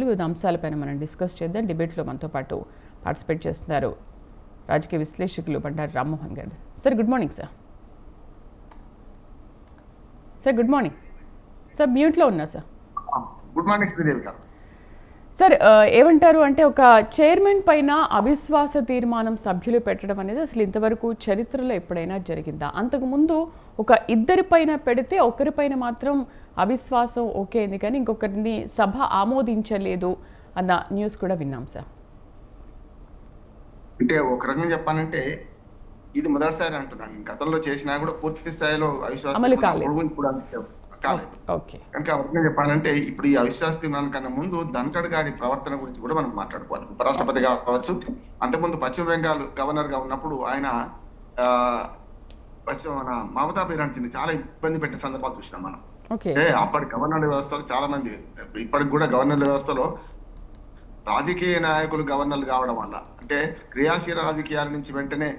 వివిధ అంశాలపైన మనం డిస్కస్ చేద్దాం. డిబేట్లో మనతో పాటు పార్టిసిపేట్ చేస్తున్నారు రాజకీయ విశ్లేషకులు బండారు రామ్మోహన్ గారు. Sir good morning sir. Sir good morning sir. మ్యూట్లో ఉన్నారు సార్. గుడ్ మార్నింగ్ శ్రీదేవి గారు. సార్ ఏమంటారు అంటే ఒక చైర్మన్ పైన అవిశ్వాస తీర్మానం సభ్యులు పెట్టడం అనేది అసలు ఇంతవరకు చరిత్రలో ఎప్పుడైనా జరిగిందా? అంతకుముందు ఒక ఇద్దరి పైన పెడితే ఒకరిపైన మాత్రం అవిశ్వాసం ఓకే అయింది, కానీ ఇంకొకరిని సభ ఆమోదించలేదు అన్న న్యూస్ కూడా విన్నాం సార్. అంటే ఒక రకంగా చెప్పాలంటే ఇది మొదటిసారి అంటున్నాను. గతంలో చేసినా కూడా పూర్తి స్థాయిలో అవిశ్వాసం కాలేదు. కనుక ఒక రకంగా చెప్పాలంటే ఇప్పుడు ఈ అవిశ్వాస తీర్మానం కన్నా ముందు ధన్ఖడ్ గారి ప్రవర్తన గురించి కూడా మనం మాట్లాడుకోవాలి. ఉపరాష్ట్రపతి కావచ్చు, అంతకుముందు పశ్చిమ బెంగాల్ గవర్నర్ గా ఉన్నప్పుడు ఆయన మన మమతా బెనర్జీని చాలా ఇబ్బంది పెట్టిన సందర్భాలు చూసినాం మనం. అప్పటి గవర్నర్ వ్యవస్థలో చాలా మంది, ఇప్పటికి కూడా గవర్నర్ వ్యవస్థలో రాజకీయ నాయకులు గవర్నర్లు కావడం వల్ల, అంటే క్రియాశీల రాజకీయాల నుంచి వెంటనే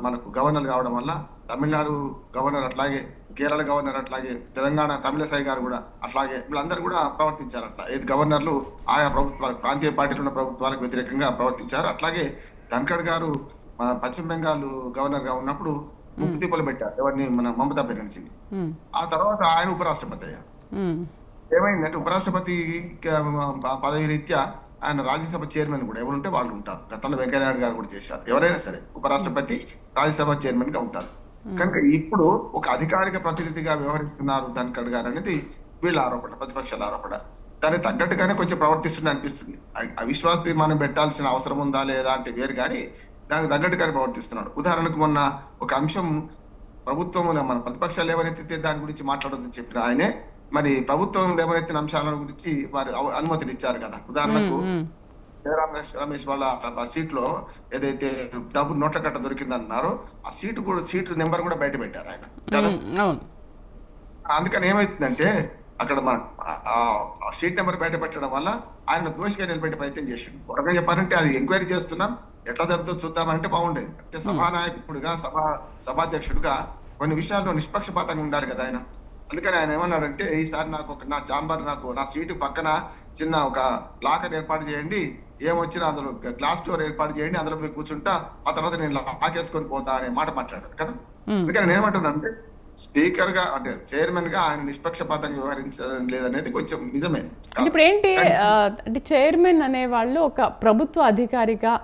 మనకు గవర్నర్లు కావడం వల్ల తమిళనాడు గవర్నర్ అట్లాగే, కేరళ గవర్నర్ అట్లాగే, తెలంగాణ తమిళసై గారు కూడా అట్లాగే వీళ్ళందరూ కూడా ప్రవర్తించారు. అట్లా ఏది గవర్నర్లు ఆయా ప్రభుత్వాలకు, ప్రాంతీయ పార్టీలు ఉన్న ప్రభుత్వాలకు వ్యతిరేకంగా ప్రవర్తించారు. అట్లాగే ధన్ఖడ్ గారు పశ్చిమ బెంగాల్ గవర్నర్ గా ఉన్నప్పుడు ముప్పుతిప్పలు పెట్టారు ఎవరిని, మన మమతా బెనర్జీని. ఆ తర్వాత ఆయన ఉపరాష్ట్రపతి అయ్యారు. ఏమైందంటే ఉపరాష్ట్రపతి పదవి రీత్యా ఆయన రాజ్యసభ చైర్మన్ కూడా ఎవరుంటే వాళ్ళు ఉంటారు. గతంలో వెంకయ్యనాయుడు గారు కూడా చేశారు. ఎవరైనా సరే ఉపరాష్ట్రపతి రాజ్యసభ చైర్మన్ గా ఉంటారు. కనుక ఇప్పుడు ఒక అధికారిక ప్రతినిధిగా వ్యవహరిస్తున్నారు ధన్ఖడ్ గారు అనేది వీళ్ళ ఆరోపణ, ప్రతిపక్షాల ఆరోపణ. దానికి తగ్గట్టుగానే కొంచెం ప్రవర్తిస్తుంది అనిపిస్తుంది. అవిశ్వాస తీర్మానం పెట్టాల్సిన అవసరం ఉందా లేదా అంటే వేరు, కానీ దానికి తగ్గట్టుగానే ప్రవర్తిస్తున్నాడు. ఉదాహరణకు మొన్న ఒక అంశం ప్రభుత్వం మన ప్రతిపక్షాలు ఎవరైతే దాని గురించి మాట్లాడొద్దని చెప్పిన ఆయనే మరి ప్రభుత్వం లేవనెత్తిన అంశాల గురించి వారు అనుమతిని ఇచ్చారు కదా. ఉదాహరణకు రమేష్ వాళ్ళ సీట్ లో ఏదైతే డబ్బు నోట్ల కట్ట దొరికిందన్నారో ఆ సీటు నెంబర్ కూడా బయట పెట్టారు ఆయన కదా. అందుకని ఏమైతుందంటే అక్కడ మన సీట్ నెంబర్ బయట పెట్టడం వల్ల ఆయన దోషిగా నిలబెట్టే ప్రయత్నం చేసింది. త్వరగా చెప్పాలంటే అది ఎంక్వైరీ చేస్తున్నాం, ఎట్లా జరుగుతుందో చూద్దామంటే బాగుండేది. అంటే సభానాయకుడిగా, సభాధ్యక్షుడిగా కొన్ని విషయాల్లో నిష్పక్షపాతంగా ఉండాలి కదా ఆయన. అందుకని ఆయన ఏమన్నాడంటే, ఈసారి నాకు నా చాంబర్, నా సీటు పక్కన చిన్న ఒక లాకర్ ఏర్పాటు చేయండి, ఏమొచ్చినా అందులో గ్లాస్ డోర్ ఏర్పాటు చేయండి, అందులో పోయి కూర్చుంటా, ఆ తర్వాత నేను లాక్ వేసుకొని పోతా అనే మాట మాట్లాడారు కదా. అందుకని నేను ఏమంటున్నానంటే స్పీకర్ గా, అంటే చైర్మన్ గా ఆయన నిష్పక్షపాతంగా వ్యవహరించడం లేదనేది కొంచెం నిజమే. ఇప్పుడు ఏంటి అంటే చైర్మన్ అనే వాళ్ళు ఒక ప్రభుత్వ అధికారిగా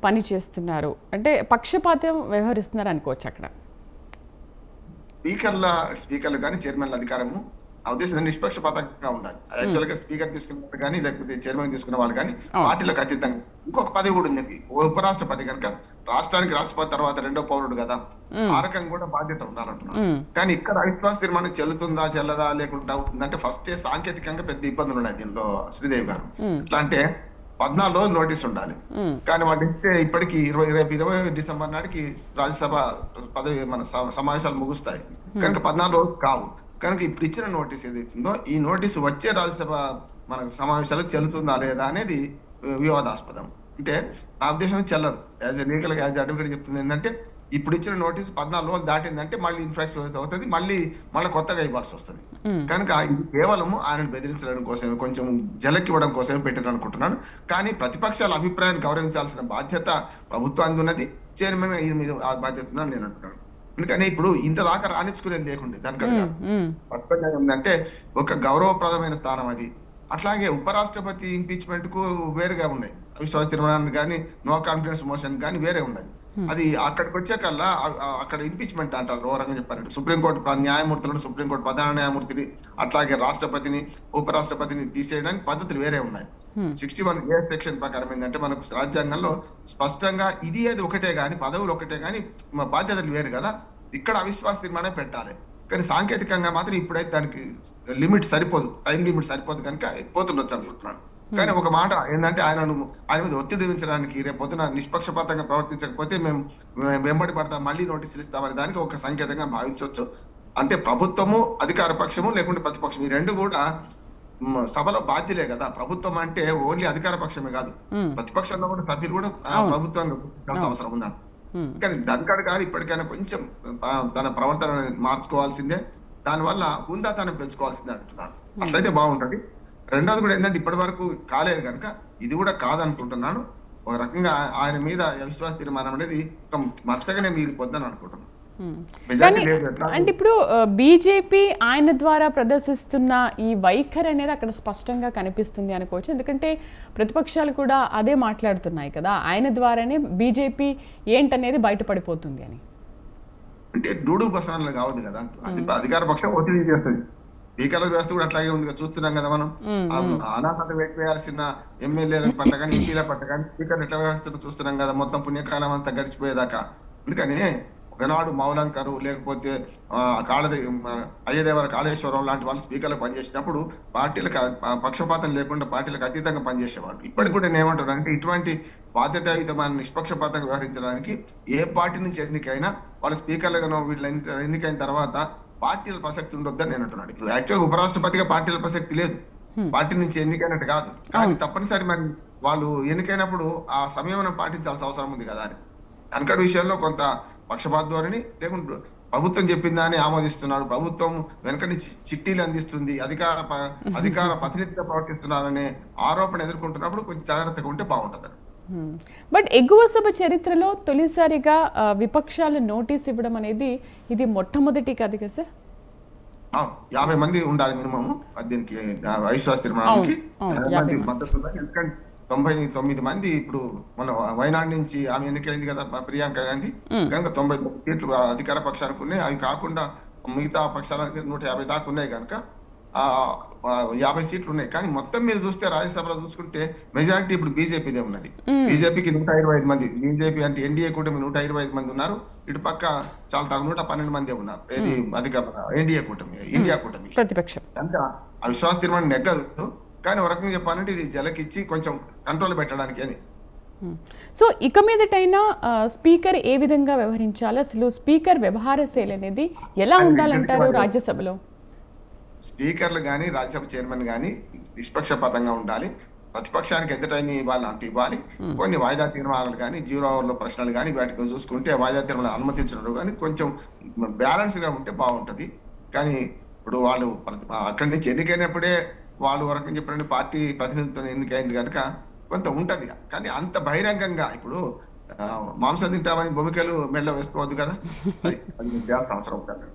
పని చేస్తున్నారు అంటే పక్షపాతం వ్యవహరిస్తున్నారు అనుకోవచ్చు అక్కడ. స్పీకర్లు కానీ చైర్మన్ల అధికారము నా ఉద్దేశం నిష్పక్షపాతంగా ఉండాలి. యాక్చువల్ గా స్పీకర్ తీసుకున్న కానీ లేకపోతే చైర్మన్ తీసుకున్న వాళ్ళు కానీ పార్టీలకు అతీతంగా. ఇంకొక పదవి కూడా ఉంది, ఉపరాష్ట్రపతి కనుక రాష్ట్రానికి రాష్ట్రపతి తర్వాత రెండో పౌరుడు కదా, ఆ రకంగా కూడా బాధ్యత ఉండాలంటున్నాను. కానీ ఇక్కడ అవిశ్వాస తీర్మానం చెల్లుతుందా చెల్లదా లేకుండా అవుతుందంటే ఫస్ట్ సాంకేతికంగా పెద్ద ఇబ్బందులు ఉన్నాయి దీనిలో శ్రీదేవి గారు. ఎట్లా అంటే 14 రోజులు నోటీస్ ఉండాలి, కానీ వాటి ఇస్తే ఇప్పటికి 20 డిసెంబర్ నాటికి రాజ్యసభ పదవి మన సమావేశాలు ముగుస్తాయి. కనుక 14 రోజులు కావు. కనుక ఇప్పుడు ఇచ్చిన నోటీస్ ఏదైతుందో ఈ నోటీసు వచ్చే రాజ్యసభ మన సమావేశాలకు చెల్లుతుందా లేదా అనేది వివాదాస్పదం. అంటే నా ఉద్దేశం చెల్లదు. యాజ్ ఎ లీగల్ గా, యాజ్ అడ్వకేట్ చెప్తుంది ఏంటంటే ఇప్పుడు ఇచ్చిన నోటీస్ 14 రోజులు దాటిందంటే మళ్ళీ ఇన్ఫ్రాక్షన్ అవుతుంది, మళ్ళీ కొత్తగా ఇవ్వాల్సి వస్తుంది. కనుక ఇది కేవలము ఆయన బెదిరించడం కోసమే, కొంచెం జలకివ్వడం కోసమే పెట్టారు అనుకుంటున్నాను. కానీ ప్రతిపక్షాల అభిప్రాయాన్ని గౌరవించాల్సిన బాధ్యత ప్రభుత్వానికి ఉన్నది, చైర్మన్ మీద ఆ బాధ్యత ఉందని నేను అంటున్నాను. ఎందుకని ఇప్పుడు ఇంత దాకా రాణించుకునేది లేకుండే దానికంటే స్పష్టంగా ఏంటంటే ఒక గౌరవప్రదమైన స్థానం అది. అట్లాగే ఉపరాష్ట్రపతి ఇంపీచ్మెంట్ కు వేరుగా ఉన్నాయి, అవిశ్వాస తీర్మానానికి కానీ నో కాన్ఫిడెన్స్ మోషన్ కానీ వేరే ఉన్నది. అది అక్కడికి వచ్చేకల్లా అక్కడ ఇంపీచ్మెంట్ అంటారు. ఓ రకంగా చెప్పారంటే సుప్రీంకోర్టు న్యాయమూర్తులను, సుప్రీంకోర్టు ప్రధాన న్యాయమూర్తిని, అట్లాగే రాష్ట్రపతిని, ఉపరాష్ట్రపతిని తీసేయడానికి పద్ధతులు వేరే ఉన్నాయి. 61A సెక్షన్ ప్రకారం ఏంటంటే మనకు రాజ్యాంగంలో స్పష్టంగా ఇది అది ఒకటే గాని, పదవులు ఒకటే గాని బాధ్యతలు వేరు కదా. ఇక్కడ అవిశ్వాస తీర్మానం పెట్టాలి, కానీ సాంకేతికంగా మాత్రం ఇప్పుడైతే దానికి లిమిట్ సరిపోదు, టైం లిమిట్ సరిపోదు కనుక పోతుండొచ్చు అనుకుంటున్నాను. కానీ ఒక మాట ఏంటంటే ఆయన మీద ఒత్తిడి విధించడానికి, రేపొద్దున నిష్పక్షపాతంగా ప్రవర్తించకపోతే మేము వెంబడి పడతాం, మళ్ళీ నోటీసులు ఇస్తామనే దానికి ఒక సంకేతంగా భావించవచ్చు. అంటే ప్రభుత్వము, అధికార పక్షము లేకుంటే ప్రతిపక్షం, ఈ రెండు కూడా సభలో బాధ్యులే కదా. ప్రభుత్వం అంటే ఓన్లీ అధికార పక్షమే కాదు, ప్రతిపక్షంలో కూడా సభ్యులు కూడా ప్రభుత్వంగా గుర్తించాల్సిన అవసరం ఉందని. కానీ ధన్ఖడ్ గారు ఇప్పటికైనా కొంచెం తన ప్రవర్తన మార్చుకోవాల్సిందే, దానివల్ల హుందాతనం పెంచుకోవాల్సిందే అంటున్నాను. అట్లయితే బాగుంటది. రెండోది కూడా ఏంటంటే ఇప్పటి వరకు కాలేదు కనుక ఇది కూడా కాదనుకుంటున్నాను. ఒక రకంగా ఆయన మీద అవిశ్వాస తీర్మానం అనేది ఒక మచ్చగానే మిగిలిపోద్దని అనుకుంటున్నాను. ఉమ్. మెజారిటీ కానీ లేదు ఎట్లా అంటే ఇప్పుడు బీజేపీ ఆయన ద్వారా ప్రదర్శిస్తున్న ఈ వైఖరి అనేది అక్కడ స్పష్టంగా కనిపిస్తుంది అనుకోవచ్చు. ఎందుకంటే ప్రతిపక్షాలు కూడా అదే మాట్లాడుతున్నాయి కదా, ఆయన ద్వారానే బీజేపీ ఏంటనేది బయటపడిపోతుంది అని. అంటే డూడు బసవన్లు కావద్దు కదా. అధికార పక్షం ఒత్తిడి చేస్తుంది. స్పీకర్ల వ్యవస్థ కూడా అట్లాగే ఉంది కదా, చూస్తున్నాం కదా మనం. అనాథత వేయాల్సిన ఎమ్మెల్యేల పట్ల కానీ ఎంపీల పట్ల కానీ స్పీకర్లు ఎట్లా వ్యవస్థను చూస్తున్నాం కదా, మొత్తం పుణ్యకాలం అంతా గడిచిపోయేదాకా. అందుకని ఒకనాడు మౌలంకరు లేకపోతే అయ్యదేవర కాళేశ్వరరావు లాంటి వాళ్ళు స్పీకర్లు పనిచేసినప్పుడు పార్టీలకు పక్షపాతం లేకుండా పార్టీలకు అతీతంగా పనిచేసేవాళ్ళు. ఇప్పటికి కూడా నేను ఏమంటున్నాను అంటే ఇటువంటి బాధ్యతాయుతమైన నిష్పక్షపాతంగా వ్యవహరించడానికి ఏ పార్టీ నుంచి ఎన్నికైనా వాళ్ళ స్పీకర్లుగా వీళ్ళ ఎన్నికైన తర్వాత పార్టీల ప్రసక్తి ఉండొద్దని నేను అంటున్నాను. ఇప్పుడు యాక్చువల్గా ఉపరాష్ట్రపతిగా పార్టీల ప్రసక్తి లేదు, పార్టీ నుంచి ఎన్నికైనట్టు కాదు. కానీ తప్పనిసరి మరి వాళ్ళు ఎన్నికైనప్పుడు ఆ సంయమనం పాటించాల్సిన అవసరం ఉంది కదా అని. వెనకటి విషయంలో కొంత పక్షపాత ధోరణి లేకుంటే ప్రభుత్వం చెప్పిందని ఆమోదిస్తున్నాడు, ప్రభుత్వం వెనకటి చిట్టీలు అందిస్తుంది, అధికార ప్రతినిధిగా ప్రవర్తిస్తున్నారనే ఆరోపణ ఎదుర్కొంటున్నప్పుడు కొంచెం జాగ్రత్తగా ఉంటే బాగుంటుంది. బట్ ఎగువ సభ చరిత్రలో తొలిసారిగా విపక్షాలు నోటీస్ ఇవ్వడం అనేది ఇది మొట్టమొదటి కాదు కదా సార్? 50 మంది ఉండాలి మినిమం దీనికి అవిశ్వాస తీర్మానానికి మద్దతు. ఎందుకంటే 99 మంది ఇప్పుడు మన వైనాడు నుంచి ఆమె ఎన్నికైంది కదా ప్రియాంక గాంధీ, కనుక 99 సీట్లు అధికార పక్షానికి ఉన్నాయి. అవి కాకుండా మిగతా పక్షాలకు 150 దాకా ఉన్నాయి కనుక 50 సీట్లు ఉన్నాయి. కానీ మొత్తం మీద చూస్తే రాజ్యసభలో చూసుకుంటే మెజారిటీ ఇప్పుడు బీజేపీదే ఉన్నది. బీజేపీకి 125 మంది, బీజేపీ అంటే ఎన్డీఏ కూటమి 125 మంది ఉన్నారు. ఇటు పక్క చాలా తగ్గ 112 మంది ఉన్నారు. ఇది అధికార ఎన్డీఏ కూటమి, ఇండియా కూటమి ప్రతిపక్షం. అంటే అవిశ్వాస తీర్మానం నెగ్గదు. కానీ ఒక రకంగా చెప్పాలంటే ఇది జలకిచ్చి కొంచెం కంట్రోల్ పెట్టడానికి అని. సో ఇక మీదటైనా స్పీకర్ ఏ విధంగా వ్యవహరించాలి, అసలు స్పీకర్ వ్యవహార శైలి అనేది ఎలా ఉండాలంటారు రాజ్యసభలో? స్పీకర్లు కానీ రాజ్యసభ చైర్మన్ కానీ నిష్పక్షపాతంగా ఉండాలి. ప్రతిపక్షానికి ఎంత టైం ఇవ్వాలి అంత ఇవ్వాలి. కొన్ని వాయిదా తీర్మానాలు కానీ 0 అవర్ల ప్రశ్నలు కానీ వాటికి చూసుకుంటే వాయిదా తీర్మానాలు అనుమతించడం కానీ కొంచెం బ్యాలెన్స్ గా ఉంటే బాగుంటది. కానీ ఇప్పుడు వాళ్ళు అక్కడి నుంచి ఎన్నికైనప్పుడే వాళ్ళు వరకు చెప్పినట్టు పార్టీ ప్రతినిధులతో ఎన్నికైంది కనుక కొంత ఉంటది. కానీ అంత బహిరంగంగా ఇప్పుడు మాంసం తింటామని భూమికలు మెళ్ళ వేసుకోవద్దు కదా, అది అవసరం ఉంటుంది.